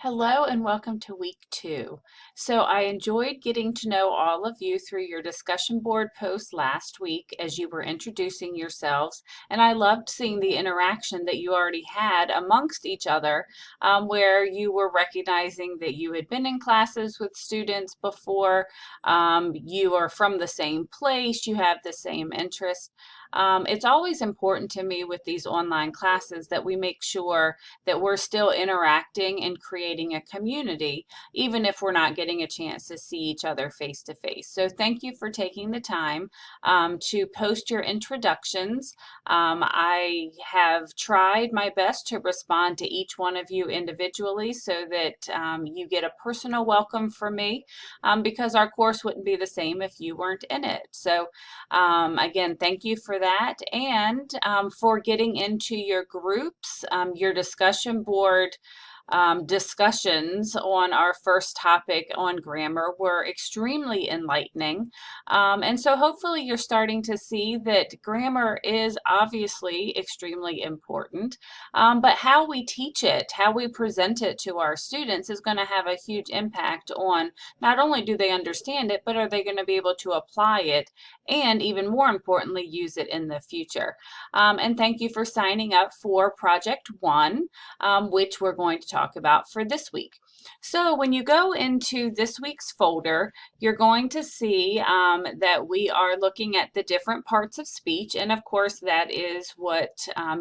Hello and welcome to week 2. So I enjoyed getting to know all of you through your discussion board post last week as you were introducing yourselves, and I loved seeing the interaction that you already had amongst each other, where you were recognizing that you had been in classes with students before, you are from the same place, you have the same interests. It's always important to me with these online classes that we make sure that we're still interacting and creating a community, even if we're not getting a chance to see each other face to face. So thank you for taking the time to post your introductions. I have tried my best to respond to each one of you individually so that you get a personal welcome from me, because our course wouldn't be the same if you weren't in it. So again, thank you for that, and for getting into your groups, your discussion board discussions on our first topic on grammar were extremely enlightening. And so hopefully you're starting to see that grammar is obviously extremely important, but how we teach it, how we present it to our students is going to have a huge impact on not only do they understand it, but are they going to be able to apply it and even more importantly, use it in the future. And thank you for signing up for Project 1, which we're going to talk about for this week. So when you go into this week's folder, you're going to see that we are looking at the different parts of speech, and of course that is what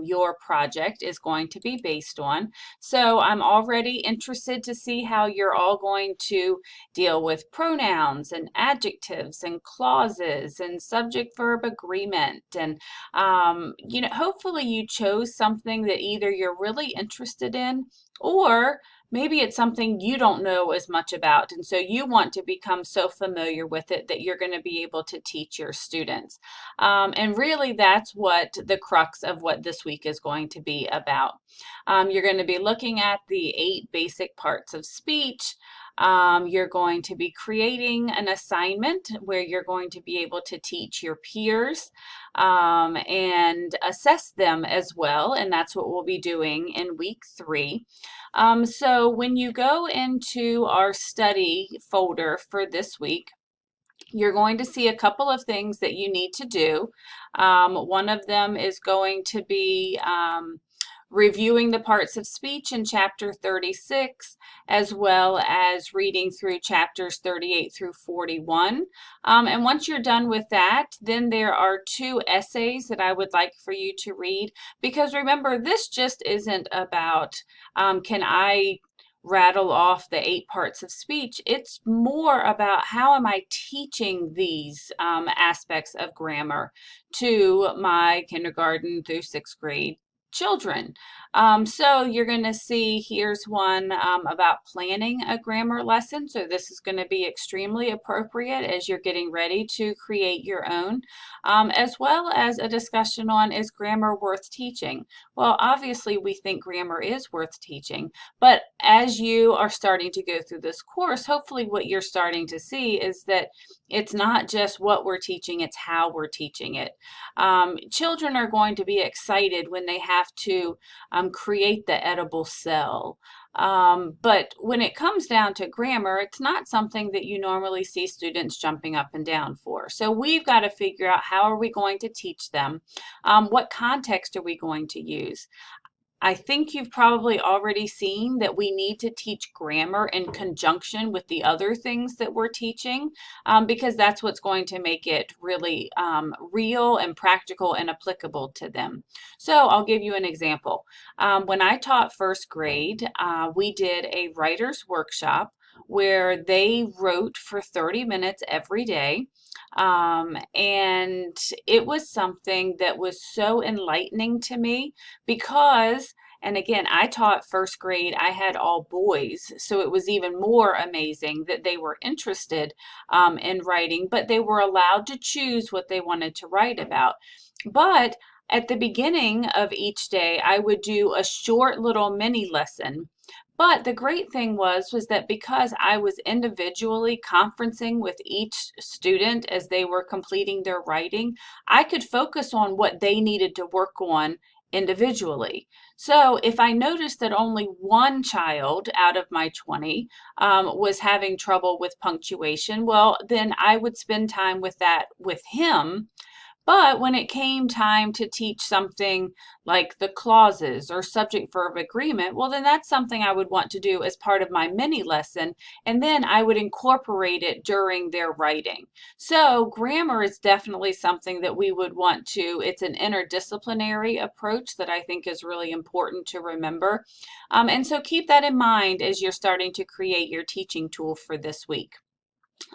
your project is going to be based on. So I'm already interested to see how you're all going to deal with pronouns and adjectives and clauses and subject-verb agreement. And hopefully you chose something that either you're really interested in, or maybe it's something you don't know as much about, and so you want to become so familiar with it that you're going to be able to teach your students. And really, that's what the crux of what this week is going to be about. You're going to be looking at the 8 basic parts of speech. You're going to be creating an assignment where you're going to be able to teach your peers and assess them as well, and that's what we'll be doing in week 3. So when you go into our study folder for this week, you're going to see a couple of things that you need to do. One of them is going to be reviewing the parts of speech in chapter 36, as well as reading through chapters 38 through 41. And once you're done with that, then there are 2 essays that I would like for you to read, because remember, this just isn't about can I rattle off the 8 parts of speech. It's more about how am I teaching these aspects of grammar to my kindergarten through 6th grade children. So you're going to see here's one about planning a grammar lesson. So this is going to be extremely appropriate as you're getting ready to create your own, as well as a discussion on, is grammar worth teaching? Well, obviously we think grammar is worth teaching, but as you are starting to go through this course, hopefully what you're starting to see is that it's not just what we're teaching, it's how we're teaching it. Children are going to be excited when they have to create the edible cell. But when it comes down to grammar, it's not something that you normally see students jumping up and down for. So we've got to figure out, how are we going to teach them? What context are we going to use? I think you've probably already seen that we need to teach grammar in conjunction with the other things that we're teaching, because that's what's going to make it really real and practical and applicable to them. So I'll give you an example. When I taught 1st grade, we did a writer's workshop where they wrote for 30 minutes every day. And it was something that was so enlightening to me because, and again, I taught 1st grade, I had all boys, so it was even more amazing that they were interested in writing, but they were allowed to choose what they wanted to write about. But at the beginning of each day, I would do a short little mini lesson. But the great thing was that because I was individually conferencing with each student as they were completing their writing, I could focus on what they needed to work on individually. So if I noticed that only one child out of my 20 was having trouble with punctuation, well, then I would spend time with that with him. But when it came time to teach something like the clauses or subject verb agreement, well, then that's something I would want to do as part of my mini lesson, and then I would incorporate it during their writing. So grammar is definitely something that we would want to, it's an interdisciplinary approach that I think is really important to remember. And so keep that in mind as you're starting to create your teaching tool for this week.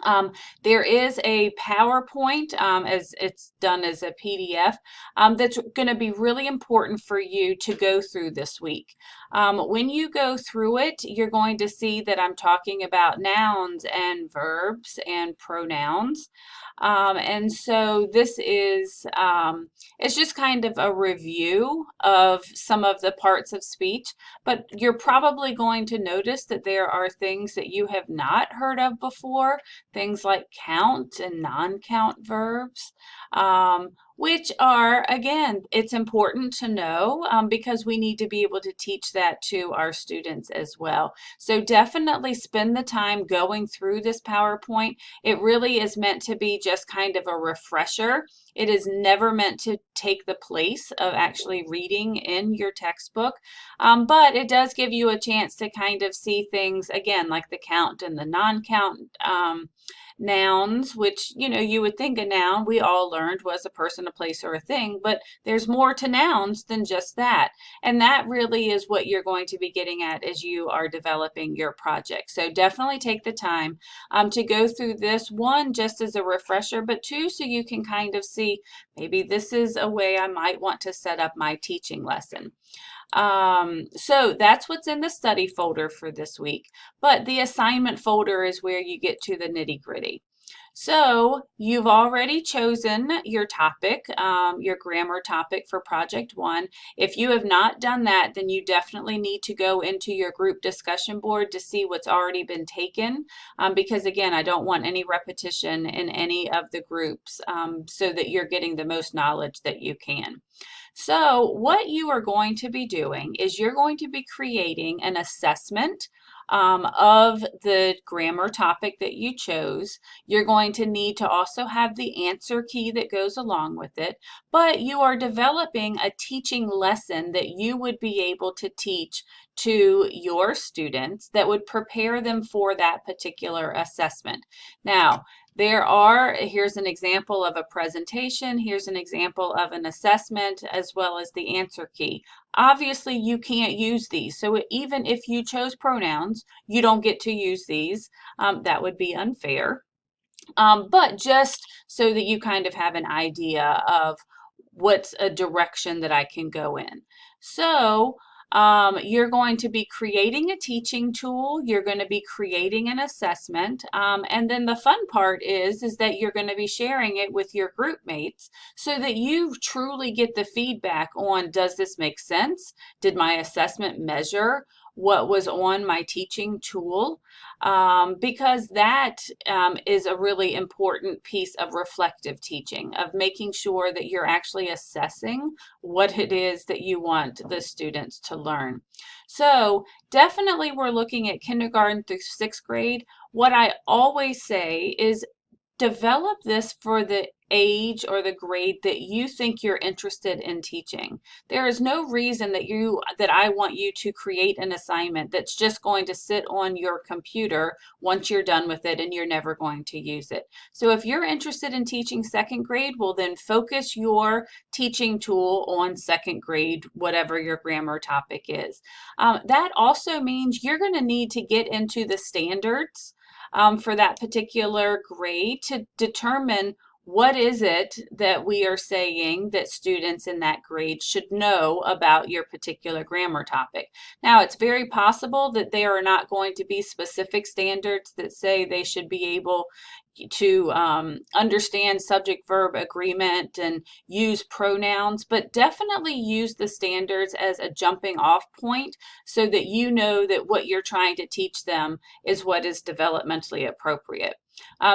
Um, there is a PowerPoint as it's done as a PDF that's going to be really important for you to go through this week. When you go through it, you're going to see that I'm talking about nouns and verbs and pronouns. And so this is, it's just kind of a review of some of the parts of speech, but you're probably going to notice that there are things that you have not heard of before, things like count and non-count verbs, which are, again, it's important to know because we need to be able to teach that to our students as well. So definitely spend the time going through this PowerPoint. It really is meant to be just kind of a refresher. It is never meant to take the place of actually reading in your textbook, but it does give you a chance to kind of see things, again, like the count and the non-count nouns, which, you know, you would think a noun we all learned was a person, a place, or a thing, but there's more to nouns than just that. And that really is what you're going to be getting at as you are developing your project. So definitely take the time to go through this, one, just as a refresher, but two, so you can kind of see maybe this is a way I might want to set up my teaching lesson. So that's what's in the study folder for this week. But the assignment folder is where you get to the nitty gritty. So you've already chosen your topic, your grammar topic for project one. If you have not done that, then you definitely need to go into your group discussion board to see what's already been taken, because again, I don't want any repetition in any of the groups, so that you're getting the most knowledge that you can. So what you are going to be doing is you're going to be creating an assessment of the grammar topic that you chose. You're going to need to also have the answer key that goes along with it, but you are developing a teaching lesson that you would be able to teach to your students that would prepare them for that particular assessment. Now, here's an example of a presentation, here's an example of an assessment, as well as the answer key. Obviously, you can't use these. So even if you chose pronouns, you don't get to use these. That would be unfair. But just so that you kind of have an idea of what's a direction that I can go in. So you're going to be creating a teaching tool, you're going to be creating an assessment, and then the fun part is that you're going to be sharing it with your group mates so that you truly get the feedback on, does this make sense? Did my assessment measure what was on my teaching tool? Because that is a really important piece of reflective teaching, of making sure that you're actually assessing what it is that you want the students to learn. So definitely we're looking at kindergarten through sixth grade. What I always say is develop this for the age or the grade that you think you're interested in teaching. There is no reason that I want you to create an assignment that's just going to sit on your computer once you're done with it and you're never going to use it. So if you're interested in teaching second grade, well then focus your teaching tool on second grade, whatever your grammar topic is. That also means you're going to need to get into the standards for that particular grade to determine what is it that we are saying that students in that grade should know about your particular grammar topic. Now, it's very possible that there are not going to be specific standards that say they should be able to understand subject-verb agreement and use pronouns, but definitely use the standards as a jumping off point so that you know that what you're trying to teach them is what is developmentally appropriate.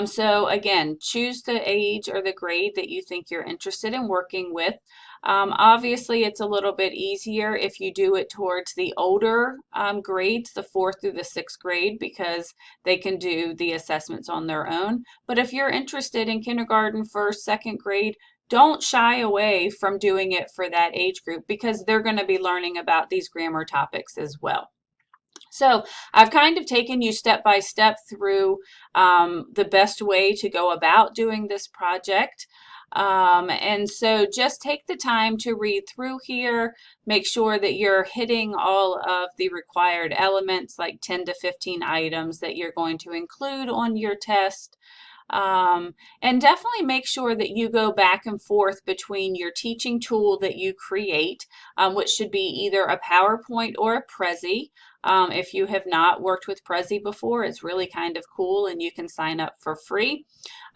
So again, choose the age or the grade that you think you're interested in working with. Obviously, it's a little bit easier if you do it towards the older grades, the fourth through the sixth grade, because they can do the assessments on their own. But if you're interested in kindergarten, first, second grade, don't shy away from doing it for that age group because they're going to be learning about these grammar topics as well. So I've kind of taken you step by step through the best way to go about doing this project. And so just take the time to read through here, make sure that you're hitting all of the required elements, like 10 to 15 items that you're going to include on your test. And definitely make sure that you go back and forth between your teaching tool that you create, which should be either a PowerPoint or a Prezi. If you have not worked with Prezi before, it's really kind of cool and you can sign up for free.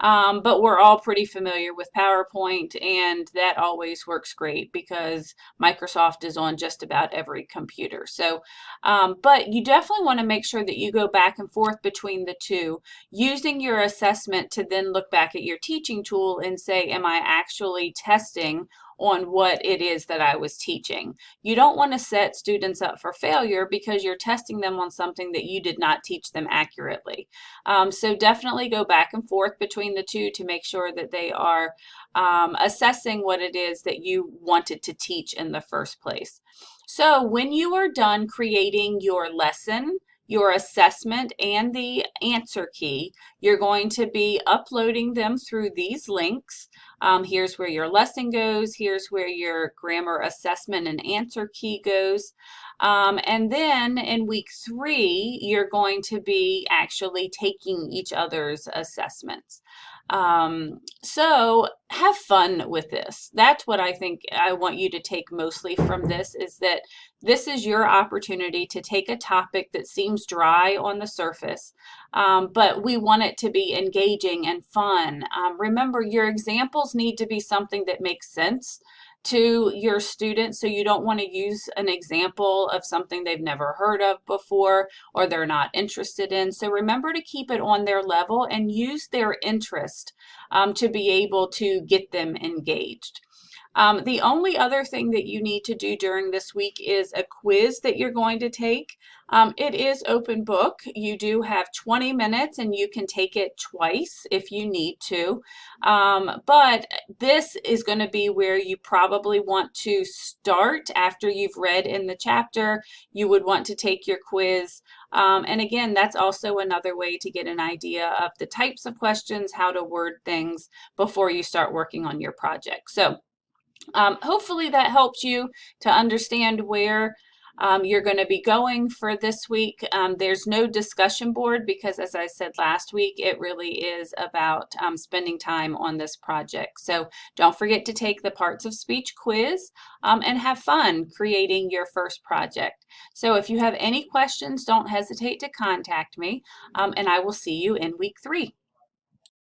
But we're all pretty familiar with PowerPoint, and that always works great because Microsoft is on just about every computer. So, but you definitely want to make sure that you go back and forth between the two, using your assessment to then look back at your teaching tool and say, am I actually testing on what it is that I was teaching? You don't want to set students up for failure because you're testing them on something that you did not teach them accurately. So definitely go back and forth between the two to make sure that they are assessing what it is that you wanted to teach in the first place. So when you are done creating your lesson, your assessment, and the answer key, you're going to be uploading them through these links. Here's where your lesson goes. Here's where your grammar assessment and answer key goes. And then in week 3, you're going to be actually taking each other's assessments. So have fun with this. That's what I think I want you to take mostly from this, is that this is your opportunity to take a topic that seems dry on the surface, but we want it to be engaging and fun. Remember, your examples need to be something that makes sense to your students, so you don't want to use an example of something they've never heard of before or they're not interested in. So remember to keep it on their level and use their interest to be able to get them engaged. The only other thing that you need to do during this week is a quiz that you're going to take. It is open book. You do have 20 minutes and you can take it twice if you need to. But this is going to be where you probably want to start after you've read in the chapter. You would want to take your quiz. And again, that's also another way to get an idea of the types of questions, how to word things before you start working on your project. So hopefully that helps you to understand where you're going to be going for this week. There's no discussion board because, as I said last week, it really is about spending time on this project. So don't forget to take the parts of speech quiz and have fun creating your first project. So if you have any questions, don't hesitate to contact me, and I will see you in week 3.